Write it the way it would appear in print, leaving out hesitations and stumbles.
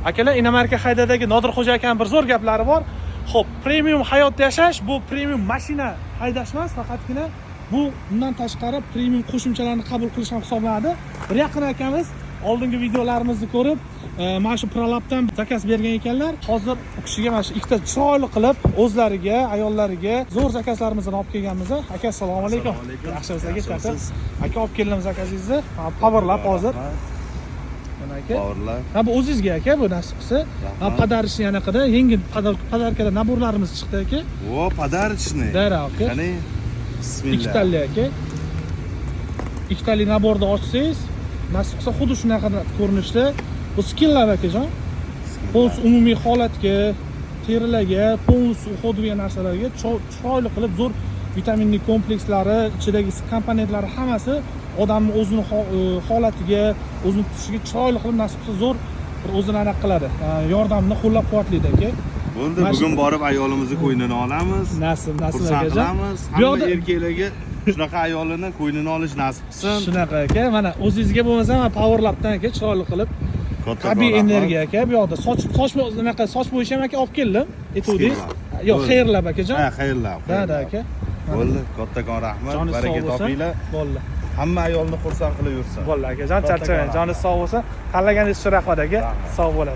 Akalar, Inamarka haydadagi Nodirxo'ja akaning bir zo'r gaplari bor. Xo'p, premium hayot yashash bu premium mashina haydash emas, faqatgina bu undan tashqari premium qo'shimchalarni qabul qilish ham hisoblanadi. Bir yaqin akamiz oldingi videolarimizni ko'rib, mana shu Prolabdan zakaz bergan ekanlar. Hozir u kishiga mana shu ikkita chiroyli qilib o'zlariga, ayollariga zo'r zakazlarimizni olib kelganmiz. Aka, assalomu alaykum. Yaxshimisiz aka? Aka, olib keldim zakazingizni. Powerlab hozir. Mana aka. Powerlab. Ha, bu o'zingizga aka, bu nasib qilsa. Ha, podarishni yanaqada yengil podarkada naborlarimiz chiqdi aka. O, podarishni. Dara aka. Qani? Bismillah. Ikkitali aka. Ikkitali naborni ochsangiz, nasib qilsa xuddi shunaqa ko'rinishda bu skinlar akajon. Polus umumiy holatga, terilarga, polus uxlaydigan narsalarga chiroyli qilib zo'r vitaminli komplekslari, ichidagi komponentlari hammasi odamning o'zini holatiga, o'zini tutishiga chiroyli qilib nasib qilsa zo'r bir o'zini aniq qiladi. Yordamni qo'llab-quvvatlaydi aka. Bo'ldi, bugun borib ayolimizni qo'ynini olamiz. Nasib Xursand akajon. qilamiz. Hamma erkaklarga shunaqa ayolini qo'ynini olish nasib qilsin. Shunaqa aka, mana o'zingizga bo'lmasa, mana Powerlabdan aka chiroyli qilib tabiiy energiya aka. Bu yoqda soch nima soch bo'yish ham aka olib keldim. Aytuvdingiz. Yo'q, xayrlab akajon. Ha, xayrlab. Da aka. Bo'ldi, kattakon rahmat. Baraka topinglar. Bo'ldi. Hamma ayolni xursand qilib yursin. Bo'ldi akajon, charchamang. Joningiz sog' bo'lsin. Tanlaganingiz uchun rahmat aka. Sog' bo'ling.